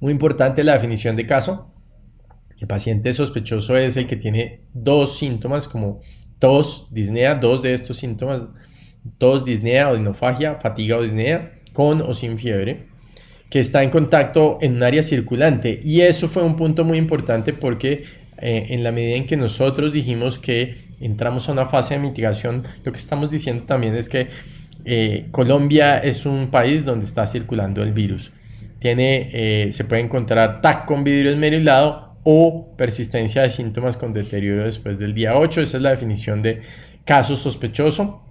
Muy importante la definición de caso. El paciente sospechoso es el que tiene dos síntomas como tos, disnea, dos de estos síntomas, tos, disnea, odinofagia, fatiga o disnea, con o sin fiebre, que está en contacto en un área circulante. Y eso fue un punto muy importante porque en la medida en que nosotros dijimos que entramos a una fase de mitigación, lo que estamos diciendo también es que Colombia es un país donde está circulando el virus. Se puede encontrar TAC con vidrio esmerilado o persistencia de síntomas con deterioro después del día 8. Esa es la definición de caso sospechoso.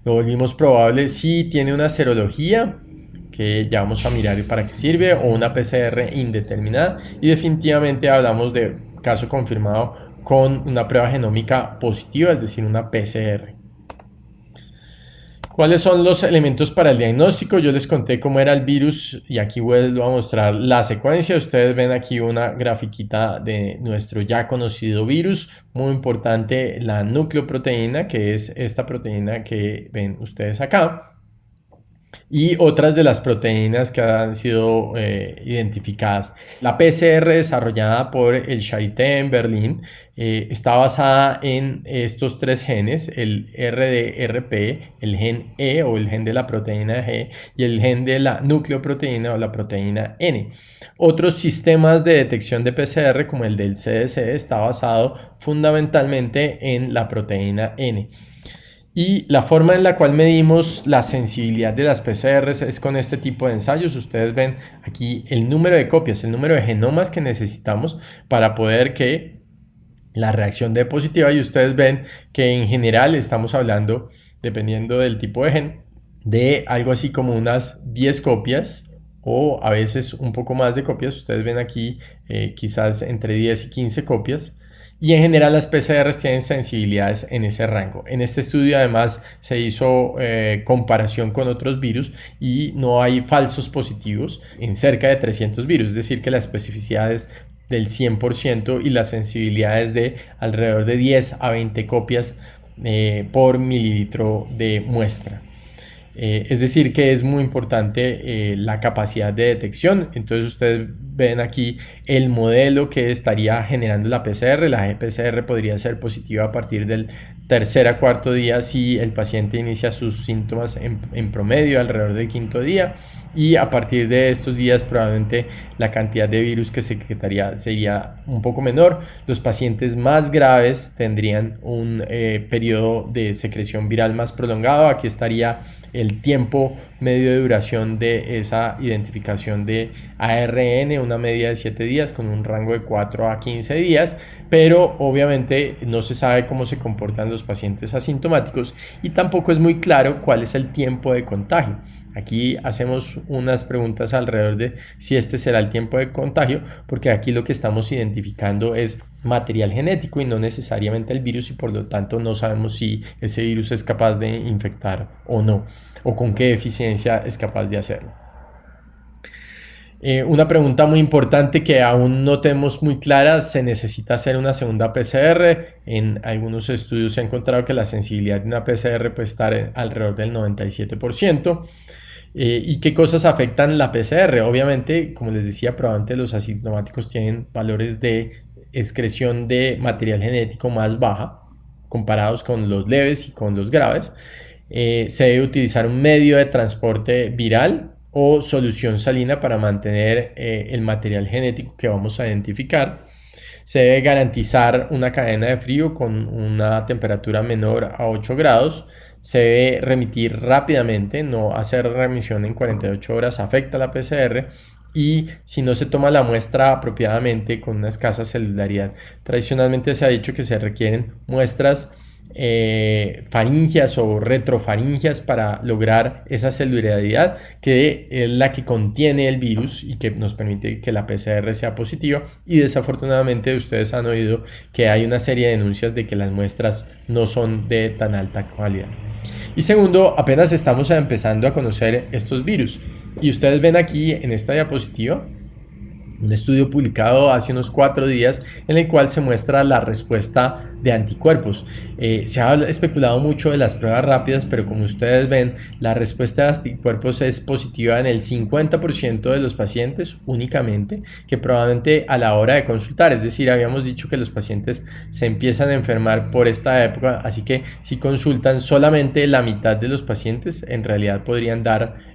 Lo volvimos probable si tiene una serología, que ya vamos a mirar para qué sirve, o una PCR indeterminada, y definitivamente hablamos de caso confirmado con una prueba genómica positiva, es decir, una PCR. ¿Cuáles son los elementos para el diagnóstico? Yo les conté cómo era el virus y aquí vuelvo a mostrar la secuencia. Ustedes ven aquí una grafiquita de nuestro ya conocido virus. Muy importante la nucleoproteína, que es esta proteína que ven ustedes acá. Y otras de las proteínas que han sido identificadas. La PCR desarrollada por el Charité en Berlín está basada en estos tres genes, el RDRP, el gen E o el gen de la proteína G y el gen de la nucleoproteína o la proteína N. Otros sistemas de detección de PCR como el del CDC está basado fundamentalmente en la proteína N. Y la forma en la cual medimos la sensibilidad de las PCRs es con este tipo de ensayos. Ustedes ven aquí el número de copias, el número de genomas que necesitamos para poder que la reacción dé positiva, y ustedes ven que en general estamos hablando, dependiendo del tipo de gen, de algo así como unas 10 copias o a veces un poco más de copias. Ustedes ven aquí quizás entre 10 y 15 copias. Y en general las PCRs tienen sensibilidades en ese rango. En este estudio además se hizo comparación con otros virus y no hay falsos positivos en cerca de 300 virus, es decir que la especificidad es del 100% y la sensibilidad es de alrededor de 10 a 20 copias por mililitro de muestra. Es decir que es muy importante la capacidad de detección. Entonces ustedes ven aquí el modelo que estaría generando la PCR. La PCR podría ser positiva a partir del tercer a cuarto día si el paciente inicia sus síntomas en promedio alrededor del quinto día, y a partir de estos días probablemente la cantidad de virus que se secretaría sería un poco menor. Los pacientes más graves tendrían un periodo de secreción viral más prolongado. Aquí estaría el tiempo medio de duración de esa identificación de ARN, una media de 7 días con un rango de 4 a 15 días, pero obviamente no se sabe cómo se comportan los pacientes asintomáticos y tampoco es muy claro cuál es el tiempo de contagio. Aquí hacemos unas preguntas alrededor de si este será el tiempo de contagio, porque aquí lo que estamos identificando es material genético y no necesariamente el virus, y por lo tanto no sabemos si ese virus es capaz de infectar o no, o con qué eficiencia es capaz de hacerlo. Una pregunta muy importante que aún no tenemos muy clara: ¿se necesita hacer una segunda PCR? En algunos estudios se ha encontrado que la sensibilidad de una PCR puede estar alrededor del 97%. ¿Y qué cosas afectan la PCR? Obviamente, como les decía, probablemente los asintomáticos tienen valores de excreción de material genético más baja comparados con los leves y con los graves. Se debe utilizar un medio de transporte viral o solución salina para mantener el material genético que vamos a identificar. Se debe garantizar una cadena de frío con una temperatura menor a 8 grados. Se debe remitir rápidamente, no hacer remisión en 48 horas afecta la PCR. Y si no se toma la muestra apropiadamente con una escasa celularidad, tradicionalmente se ha dicho que se requieren muestras faringias o retrofaringias para lograr esa celularidad que es la que contiene el virus y que nos permite que la PCR sea positiva. Y desafortunadamente ustedes han oído que hay una serie de denuncias de que las muestras no son de tan alta calidad. Y segundo, apenas estamos empezando a conocer estos virus, y ustedes ven aquí en esta diapositiva un estudio publicado hace unos 4 días en el cual se muestra la respuesta de anticuerpos. Se ha especulado mucho de las pruebas rápidas, pero como ustedes ven, la respuesta de anticuerpos es positiva en el 50% de los pacientes únicamente, que probablemente a la hora de consultar, es decir, habíamos dicho que los pacientes se empiezan a enfermar por esta época, así que si consultan solamente la mitad de los pacientes, en realidad podrían dar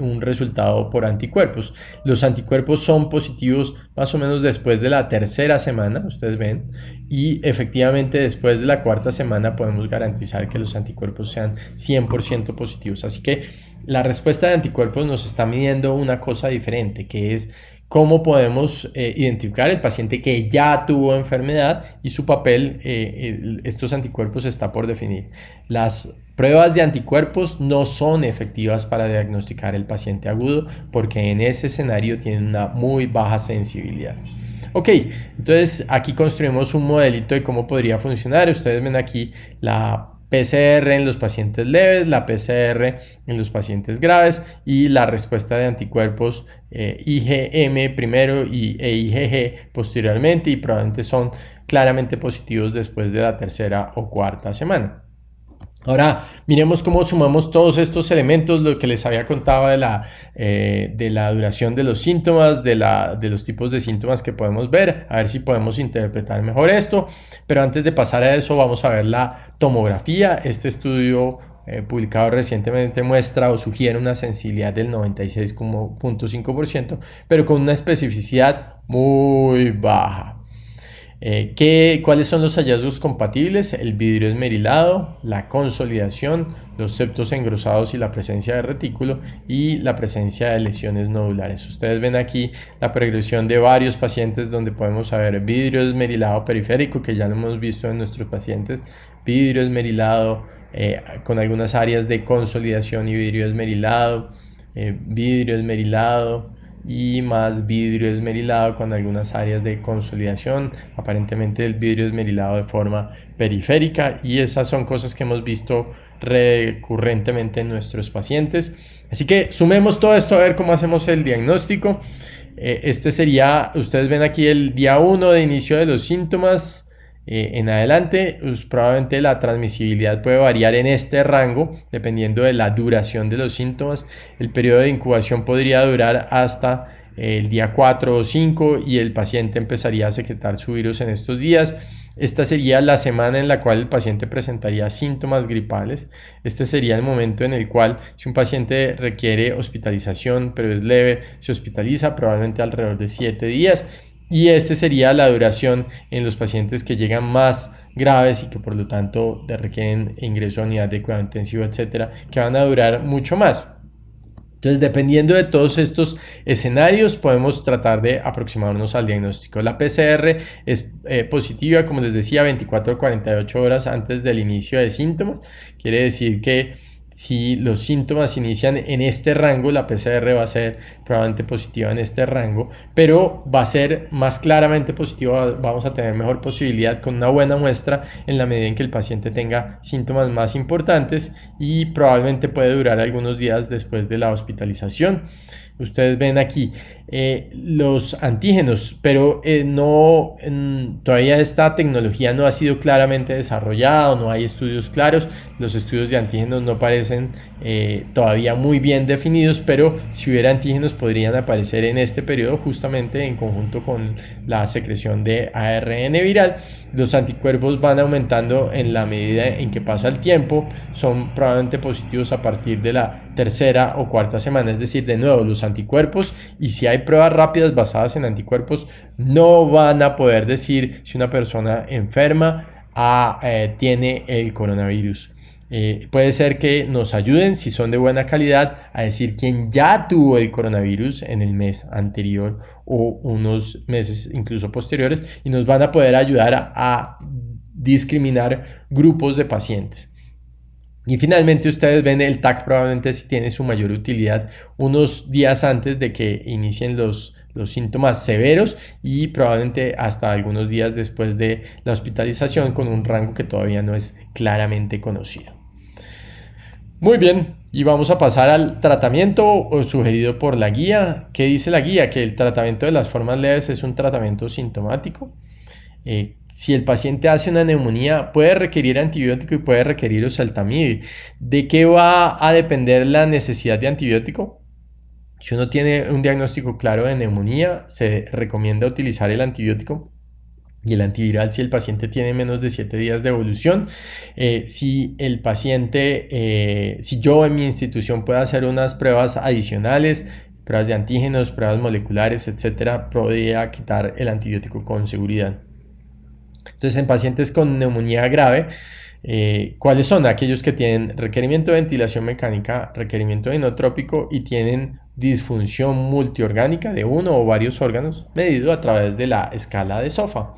un resultado por anticuerpos. Los anticuerpos son positivos más o menos después de la tercera semana, ustedes ven, y efectivamente después de la cuarta semana podemos garantizar que los anticuerpos sean 100% positivos. Así que la respuesta de anticuerpos nos está midiendo una cosa diferente, que es cómo podemos identificar el paciente que ya tuvo enfermedad y su papel, estos anticuerpos está por definir. Las pruebas de anticuerpos no son efectivas para diagnosticar el paciente agudo porque en ese escenario tienen una muy baja sensibilidad. Ok, entonces aquí construimos un modelito de cómo podría funcionar. Ustedes ven aquí la PCR en los pacientes leves, la PCR en los pacientes graves y la respuesta de anticuerpos IgM primero e IgG posteriormente, y probablemente son claramente positivos después de la tercera o cuarta semana. Ahora miremos cómo sumamos todos estos elementos, lo que les había contado de la duración de los síntomas, de los tipos de síntomas que podemos ver, a ver si podemos interpretar mejor esto. Pero antes de pasar a eso vamos a ver la tomografía. Este estudio publicado recientemente muestra o sugiere una sensibilidad del 96,5%, pero con una especificidad muy baja. ¿Cuáles son los hallazgos compatibles? El vidrio esmerilado, la consolidación, los septos engrosados y la presencia de retículo y la presencia de lesiones nodulares. Ustedes ven aquí la progresión de varios pacientes donde podemos ver vidrio esmerilado periférico, que ya lo hemos visto en nuestros pacientes, vidrio esmerilado con algunas áreas de consolidación y vidrio esmerilado y más vidrio esmerilado con algunas áreas de consolidación, aparentemente el vidrio esmerilado de forma periférica, y esas son cosas que hemos visto recurrentemente en nuestros pacientes. Así que sumemos todo esto a ver cómo hacemos el diagnóstico. Este sería, ustedes ven aquí el día 1 de inicio de los síntomas. En adelante, pues, probablemente la transmisibilidad puede variar en este rango dependiendo de la duración de los síntomas. El periodo de incubación podría durar hasta el día 4 o 5 y el paciente empezaría a secretar su virus en estos días. Esta sería la semana en la cual el paciente presentaría síntomas gripales. Este sería el momento en el cual, si un paciente requiere hospitalización pero es leve, se hospitaliza probablemente alrededor de 7 días. Y esta sería la duración en los pacientes que llegan más graves y que por lo tanto requieren ingreso a unidad de cuidado intensivo, etcétera, que van a durar mucho más. Entonces, dependiendo de todos estos escenarios, podemos tratar de aproximarnos al diagnóstico. La PCR es positiva, como les decía, 24 a 48 horas antes del inicio de síntomas. Quiere decir que si los síntomas inician en este rango, la PCR va a ser probablemente positiva en este rango, pero va a ser más claramente positiva, vamos a tener mejor posibilidad con una buena muestra en la medida en que el paciente tenga síntomas más importantes y probablemente puede durar algunos días después de la hospitalización. Ustedes ven aquí los antígenos, pero todavía esta tecnología no ha sido claramente desarrollada, no hay estudios claros. Los estudios de antígenos no parecen todavía muy bien definidos, pero si hubiera antígenos podrían aparecer en este periodo justamente en conjunto con la secreción de ARN viral. Los anticuerpos van aumentando en la medida en que pasa el tiempo, son probablemente positivos a partir de la tercera o cuarta semana, es decir, de nuevo los anticuerpos, y si hay pruebas rápidas basadas en anticuerpos, no van a poder decir si una persona enferma tiene el coronavirus. Puede ser que nos ayuden, si son de buena calidad, a decir quién ya tuvo el coronavirus en el mes anterior o unos meses incluso posteriores, y nos van a poder ayudar a discriminar grupos de pacientes. Y finalmente ustedes ven el TAC probablemente si tiene su mayor utilidad unos días antes de que inicien los síntomas severos y probablemente hasta algunos días después de la hospitalización, con un rango que todavía no es claramente conocido. Muy bien, y vamos a pasar al tratamiento sugerido por la guía. ¿Qué dice la guía? Que el tratamiento de las formas leves es un tratamiento sintomático. Si el paciente hace una neumonía, puede requerir antibiótico y puede requerir oseltamivir. ¿De qué va a depender la necesidad de antibiótico? Si uno tiene un diagnóstico claro de neumonía, se recomienda utilizar el antibiótico y el antiviral si el paciente tiene menos de 7 días de evolución. Si el paciente, si yo en mi institución puedo hacer unas pruebas adicionales, pruebas de antígenos, pruebas moleculares, etcétera, podría quitar el antibiótico con seguridad. Entonces, en pacientes con neumonía grave, ¿cuáles son? Aquellos que tienen requerimiento de ventilación mecánica, requerimiento inotrópico y tienen disfunción multiorgánica de uno o varios órganos, medido a través de la escala de SOFA.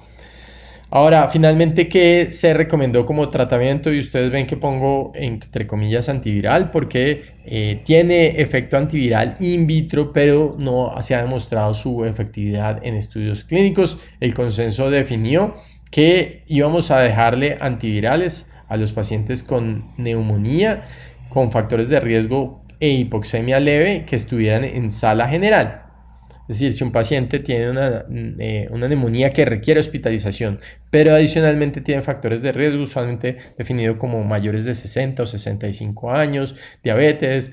Ahora, finalmente, ¿qué se recomendó como tratamiento? Y ustedes ven que pongo entre comillas antiviral porque tiene efecto antiviral in vitro, pero no se ha demostrado su efectividad en estudios clínicos. El consenso definió que íbamos a dejarle antivirales a los pacientes con neumonía, con factores de riesgo e hipoxemia leve que estuvieran en sala general. Es decir, si un paciente tiene una neumonía que requiere hospitalización, pero adicionalmente tiene factores de riesgo, usualmente definido como mayores de 60 o 65 años, diabetes,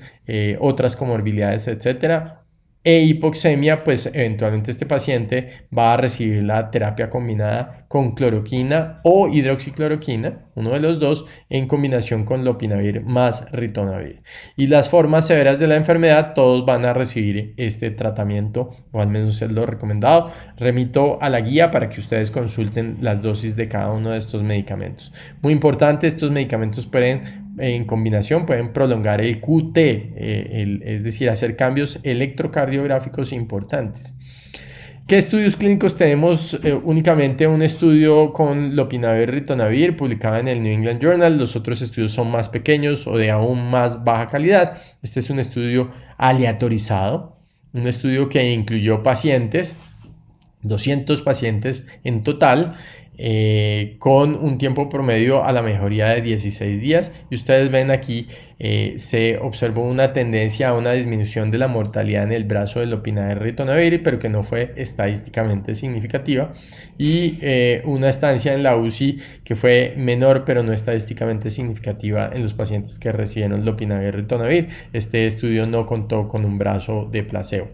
otras comorbilidades, etcétera, e hipoxemia, pues eventualmente este paciente va a recibir la terapia combinada con cloroquina o hidroxicloroquina, uno de los dos, en combinación con lopinavir más ritonavir. Y las formas severas de la enfermedad, todos van a recibir este tratamiento, o al menos es lo recomendado. Remito a la guía para que ustedes consulten las dosis de cada uno de estos medicamentos. Muy importante, estos medicamentos en combinación pueden prolongar el QT, es decir, hacer cambios electrocardiográficos importantes. ¿Qué estudios clínicos tenemos? Únicamente un estudio con lopinavir ritonavir publicado en el New England Journal. Los otros estudios son más pequeños o de aún más baja calidad. Este es un estudio aleatorizado, un estudio que incluyó pacientes, 200 pacientes en total, con un tiempo promedio a la mejoría de 16 días. Y ustedes ven aquí, se observó una tendencia a una disminución de la mortalidad en el brazo del lopinavir ritonavir, pero que no fue estadísticamente significativa, y una estancia en la UCI que fue menor pero no estadísticamente significativa en los pacientes que recibieron lopinavir ritonavir. Este estudio no contó con un brazo de placebo.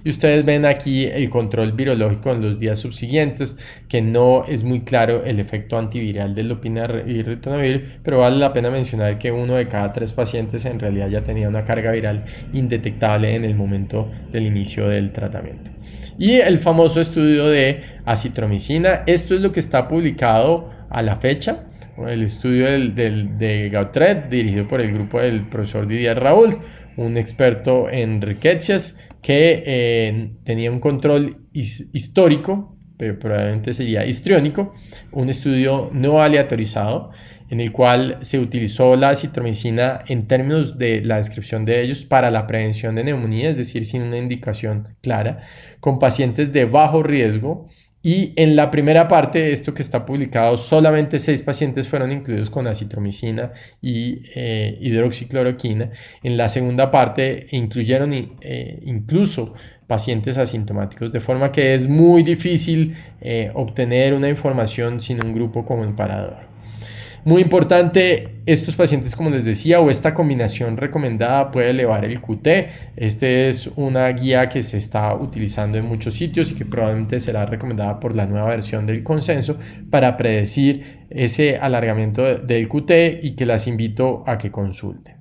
Y ustedes ven aquí el control virológico en los días subsiguientes, que no es muy claro el efecto antiviral del lopinavir ritonavir, pero vale la pena mencionar que 1 de cada 3 pacientes en realidad ya tenía una carga viral indetectable en el momento del inicio del tratamiento. Y el famoso estudio de acitromicina, esto es lo que está publicado a la fecha. El estudio de Gautret, dirigido por el grupo del profesor Didier Raoult, un experto en riquecias que tenía un control histórico, pero probablemente sería histriónico, un estudio no aleatorizado en el cual se utilizó la acitromicina en términos de la descripción de ellos para la prevención de neumonía, es decir, sin una indicación clara, con pacientes de bajo riesgo. Y en la primera parte, esto que está publicado, solamente 6 pacientes fueron incluidos con acitromicina y hidroxicloroquina. En la segunda parte incluyeron incluso pacientes asintomáticos, de forma que es muy difícil obtener una información sin un grupo como el parador. Muy importante, estos pacientes, como les decía, o esta combinación recomendada puede elevar el QT. Este es una guía que se está utilizando en muchos sitios y que probablemente será recomendada por la nueva versión del consenso para predecir ese alargamiento del QT, y que las invito a que consulten.